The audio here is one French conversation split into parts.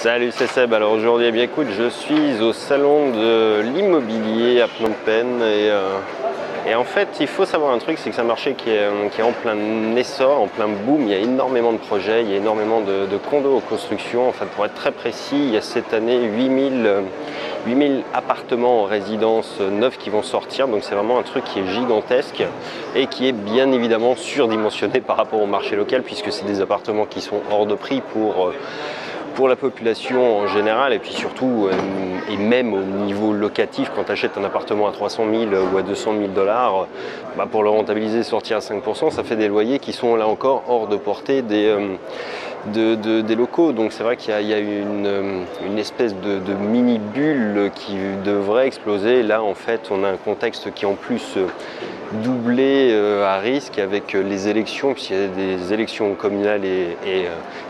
Salut, c'est Seb. Alors aujourd'hui, eh bien écoute, je suis au salon de l'immobilier à Phnom Penh et en fait, il faut savoir un truc, c'est que c'est un marché qui est en plein essor, en plein boom. Il y a énormément de projets, il y a énormément de condos en construction. En fait, pour être très précis, il y a cette année 8000 appartements en résidence neufs qui vont sortir, donc c'est vraiment un truc qui est gigantesque et qui est bien évidemment surdimensionné par rapport au marché local, puisque c'est des appartements qui sont hors de prix pour la population en général, et puis surtout, et même au niveau locatif, quand tu achètes un appartement à 300 000 ou à 200 000 $, pour le rentabiliser, sortir à 5%, ça fait des loyers qui sont là encore hors de portée des locaux. Donc c'est vrai qu'il y a une espèce de mini bulle qui devrait exploser. Là en fait on a un contexte qui en plus doublé à risque avec les élections, puisqu'il y a des élections communales et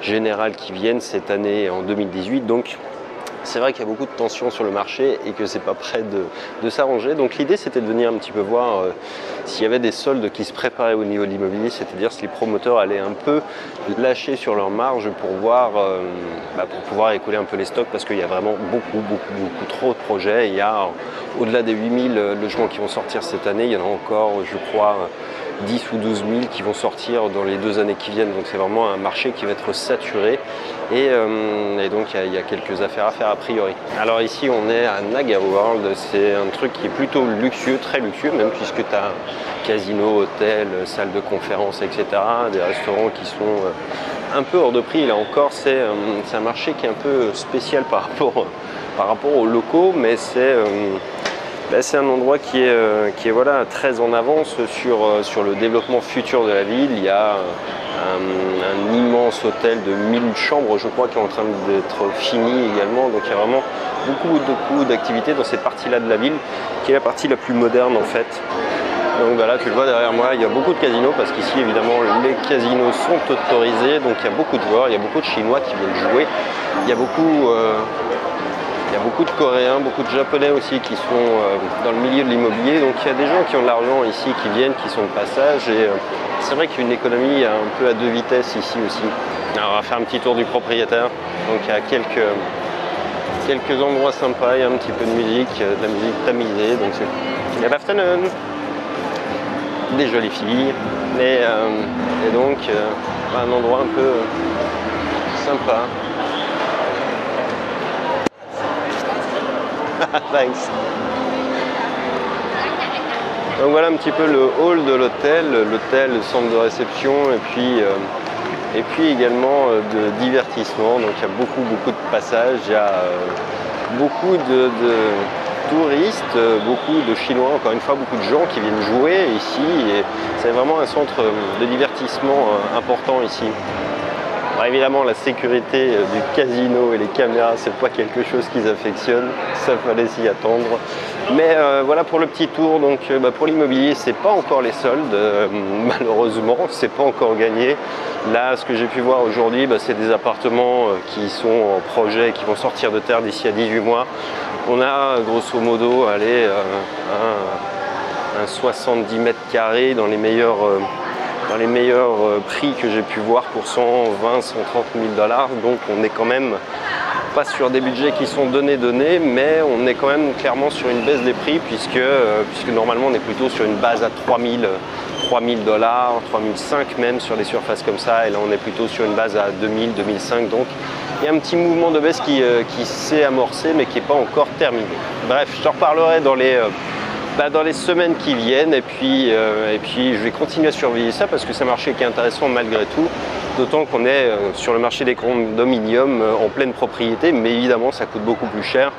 générales qui viennent cette année en 2018. Donc c'est vrai qu'il y a beaucoup de tensions sur le marché et que c'est pas prêt de s'arranger. Donc l'idée c'était de venir un petit peu voir s'il y avait des soldes qui se préparaient au niveau de l'immobilier, c'est-à-dire si les promoteurs allaient un peu lâcher sur leur marge pour pouvoir écouler un peu les stocks, parce qu'il y a vraiment beaucoup trop de projets. Il y a au-delà des 8000 logements qui vont sortir cette année, il y en a encore, je crois, 10 ou 12 000 qui vont sortir dans les 2 années qui viennent. Donc c'est vraiment un marché qui va être saturé et donc il y a quelques affaires à faire a priori. Alors ici on est à Naga World, c'est un truc qui est plutôt luxueux, très luxueux même, puisque tu as casino, hôtel, salle de conférence, etc. Des restaurants qui sont un peu hors de prix. Là encore c'est un marché qui est un peu spécial par rapport aux locaux, mais c'est un endroit qui est voilà, très en avance sur le développement futur de la ville. Il y a un immense hôtel de 1000 chambres, je crois, qui est en train d'être fini également. Donc il y a vraiment beaucoup d'activités dans cette partie-là de la ville, qui est la partie la plus moderne en fait. Donc voilà, tu le vois derrière moi, il y a beaucoup de casinos, parce qu'ici évidemment les casinos sont autorisés. Donc il y a beaucoup de joueurs, il y a beaucoup de Chinois qui viennent jouer. Il y a beaucoup de Coréens, beaucoup de Japonais aussi qui sont dans le milieu de l'immobilier. Donc il y a des gens qui ont de l'argent ici, qui viennent, qui sont de passage. Et c'est vrai qu'il y a une économie un peu à 2 vitesses ici aussi. Alors on va faire un petit tour du propriétaire. Donc il y a quelques endroits sympas, il y a un petit peu de musique, de la musique tamisée. Donc il y a l'afternoon, des jolies filles. Et donc un endroit un peu sympa. Thanks. Donc voilà un petit peu le hall de l'hôtel, le centre de réception et puis également de divertissement. Donc il y a beaucoup de passages, il y a beaucoup de touristes, beaucoup de Chinois, encore une fois beaucoup de gens qui viennent jouer ici, et c'est vraiment un centre de divertissement important ici. Alors évidemment, la sécurité du casino et les caméras, c'est pas quelque chose qu'ils affectionnent, ça fallait s'y attendre. Mais voilà pour le petit tour. Donc pour l'immobilier, c'est pas encore les soldes, malheureusement, c'est pas encore gagné. Là, ce que j'ai pu voir aujourd'hui, c'est des appartements qui sont en projet, qui vont sortir de terre d'ici à 18 mois. On a grosso modo un 70 mètres carrés dans les meilleurs prix que j'ai pu voir pour 120 130 000 $. Donc on est quand même pas sur des budgets qui sont donnés, mais on est quand même clairement sur une baisse des prix, puisque normalement on est plutôt sur une base à 3000 $, 3005 même sur les surfaces comme ça, et là on est plutôt sur une base à 2000, 2005. Donc il y a un petit mouvement de baisse qui s'est amorcé, mais qui n'est pas encore terminé. Bref, je te reparlerai dans les semaines qui viennent, et puis je vais continuer à surveiller ça, parce que c'est un marché qui est intéressant malgré tout, d'autant qu'on est sur le marché des condominiums en pleine propriété, mais évidemment ça coûte beaucoup plus cher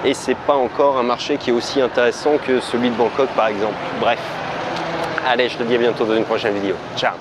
et c'est pas encore un marché qui est aussi intéressant que celui de Bangkok par exemple. Bref, allez, je te dis à bientôt dans une prochaine vidéo. Ciao.